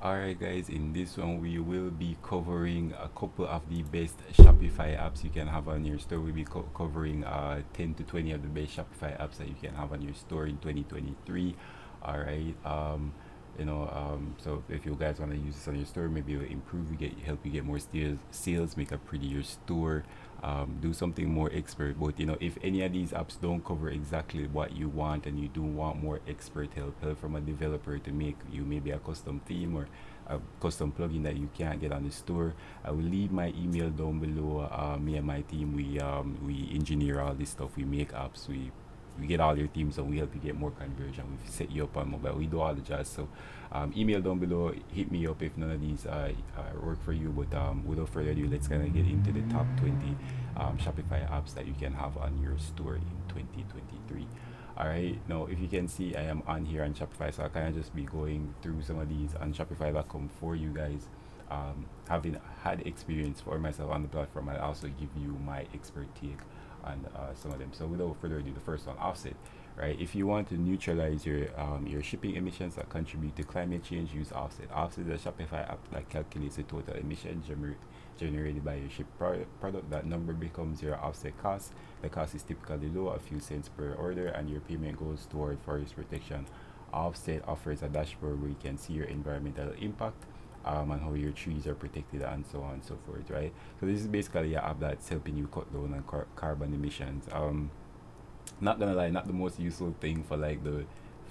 Alright, guys, in this one, we will be covering a couple of the best Shopify apps you can have on your store. We'll be covering 10 to 20 of the best Shopify apps that you can have on your store in 2023. Alright, so if you guys want to use this on your store, maybe it'll improve, help you get more sales, make a prettier store, do something more expert. But if any of these apps don't cover exactly what you want and you do want more expert help from a developer to make you maybe a custom theme or a custom plugin that you can't get on the store, I will leave my email down below. Me and my team, we engineer all this stuff. We make apps. We get all your themes and we help you get more conversion. We set you up on mobile. We do all the jazz. So email down below. Hit me up if none of these work for you. But without further ado, let's kind of get into the top 20 Shopify apps that you can have on your store in 2023. All right, now if you can see, I am on here on Shopify, so I kind of just be going through some of these on Shopify.com for you guys. Having had experience for myself on the platform, I also give you my expert take on some of them. So without further ado, the first one, Offset. Right, if you want to neutralize your shipping emissions that contribute to climate change, use Offset. Offset is a Shopify app that calculates the total emissions generated by your shipped product. That number becomes your offset cost. The cost is typically low, a few cents per order, and your payment goes toward forest protection. Offset offers a dashboard where you can see your environmental impact, and how your trees are protected and so on and so forth, right? So this is basically an app that's helping you cut down on carbon emissions. Not gonna lie, not the most useful thing for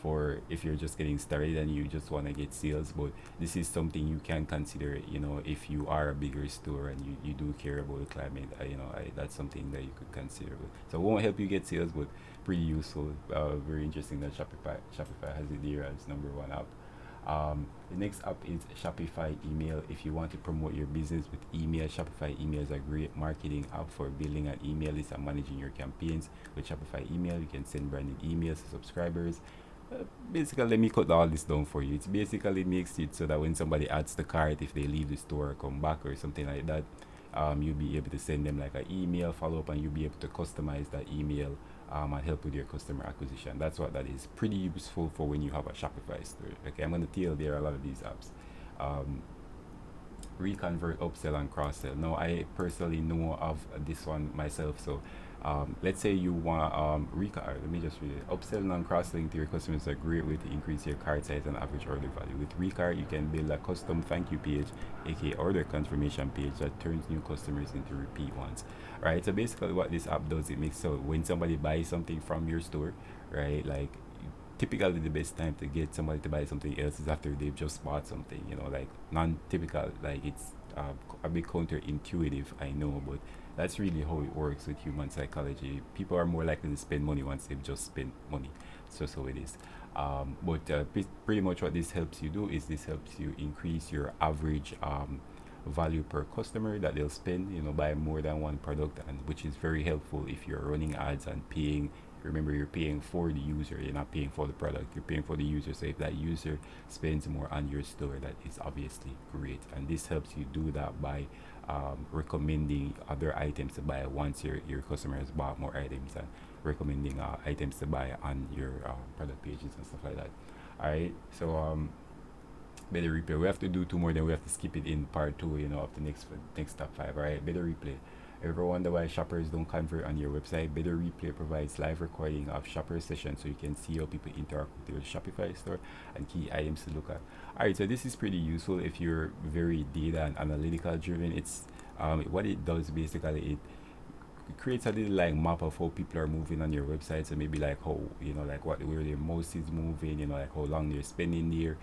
for if you're just getting started and you just want to get sales, but this is something you can consider, if you are a bigger store and you do care about the climate. That's something that you could consider. So it won't help you get sales, but pretty useful. Very interesting that Shopify has it there as number one app. The next app is Shopify Email. If you want to promote your business with email, Shopify Email is a great marketing app for building an email list and managing your campaigns. With Shopify Email, you can send branded emails to subscribers. Basically, let me cut all this down for you. It basically makes it so that when somebody adds the cart, if they leave the store or come back or something like that, you'll be able to send them like an email follow up, and you'll be able to customize that email and help with your customer acquisition. That's what that is. Pretty useful for when you have a Shopify store. Okay, I'm gonna tell there are a lot of these apps. Reconvert, upsell, and cross sell. Now, I personally know of this one myself. So, let's say you want let me just read it. Upselling and cross selling to your customers is a great way to increase your cart size and average order value. With Recart, you can build a custom thank you page, aka order confirmation page, that turns new customers into repeat ones. Right. So basically, what this app does, it makes so when somebody buys something from your store, right, like typically the best time to get somebody to buy something else is after they've just bought something, like non-typical, like it's a bit counterintuitive, I know, but that's really how it works with human psychology. People are more likely to spend money once they've just spent money. So it is. But pretty much what this helps you do is this helps you increase your average value per customer that they'll spend, buy more than one product, and which is very helpful if you're running ads and paying. Remember, you're paying for the user, you're not paying for the product, you're paying for the user. So if that user spends more on your store, that is obviously great. And this helps you do that by recommending other items to buy once your customer has bought more items, and recommending items to buy on your product pages and stuff like that. All right, so better replay. We have to do two more, then we have to skip it in part two, of the next top five. All right, better replay. Ever wonder why shoppers don't convert on your website? Better Replay provides live recording of shopper sessions so you can see how people interact with your Shopify store and key items to look at. Alright, so this is pretty useful if you're very data and analytical driven. It's what it does basically, it creates a little like map of how people are moving on your website. So maybe like how, like where their mouse is moving, like how long they're spending there.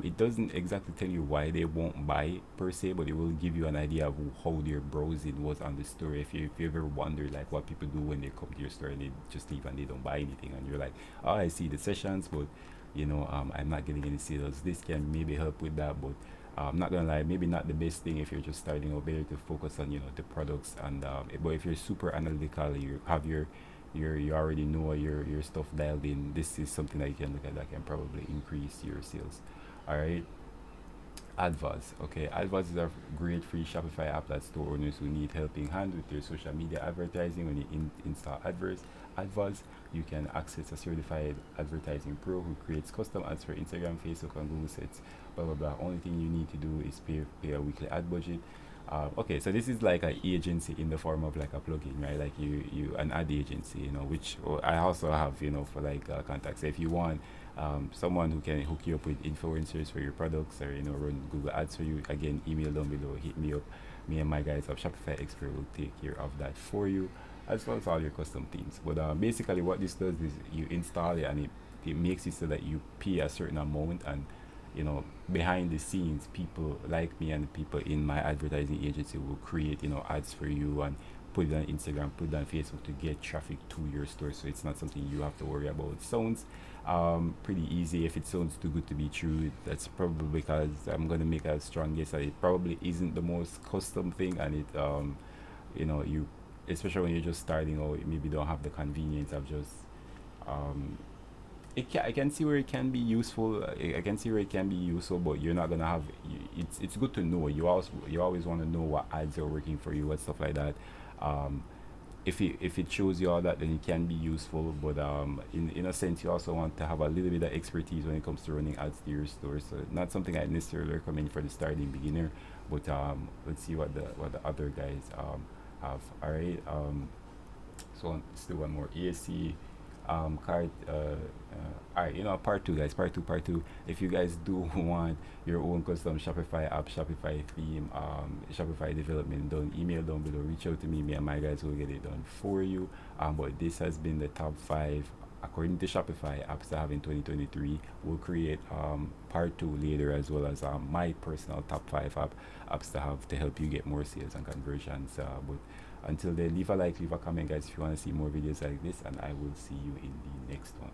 It doesn't exactly tell you why they won't buy per se, but it will give you an idea of how their browsing was on the store. If you ever wonder like what people do when they come to your store and they just leave and they don't buy anything, and you're like, oh, I see the sessions, but I'm not getting any sales. This can maybe help with that, but I'm not gonna lie, maybe not the best thing if you're just starting out. Better to focus on the products, and but if you're super analytical, you have you already know your stuff dialed in. This is something that you can look at that can probably increase your sales. All right. Advance. Okay, Advance is a great free Shopify app that store owners who need helping hand with their social media advertising when you install adverts. adverts, you can access a certified advertising pro who creates custom ads for Instagram, Facebook, and Google Sets. Blah blah blah. Only thing you need to do is pay a weekly ad budget. Okay, so this is like an agency in the form of like a plugin, right? Like you an ad agency, which I also have, for like contacts. So if you want someone who can hook you up with influencers for your products, or run Google Ads for you, again, email down below, hit me up. Me and my guys of Shopify Expert will take care of that for you, as well as all your custom themes. But basically, what this does is you install it, and it makes it so that you pay a certain amount, and behind the scenes, people like me and people in my advertising agency will create ads for you and put it on Instagram, put it on Facebook to get traffic to your store. So it's not something you have to worry about. It sounds pretty easy. If it sounds too good to be true, that's probably because I'm gonna make a strong guess that it probably isn't the most custom thing, and it you, especially when you're just starting out, you maybe don't have the convenience of just um, I can see where it can be useful. I can see where it can be useful, but you're not gonna have. It's good to know. You always want to know what ads are working for you, what stuff like that. Um, if it shows you all that, then it can be useful. But in a sense, you also want to have a little bit of expertise when it comes to running ads to your store. So not something I necessarily recommend for the starting beginner. But let's see what the other guys have. All right. Let's do one more. ESC card. All right, part two, guys. Part two. If you guys do want your own custom Shopify app, Shopify theme, Shopify development done, email down below. Reach out to me. Me and my guys will get it done for you. But this has been the top five according to Shopify apps that have in 2023. We'll create part two later, as well as my personal top five apps to have to help you get more sales and conversions. But until then, leave a like, leave a comment, guys, if you want to see more videos like this, and I will see you in the next one.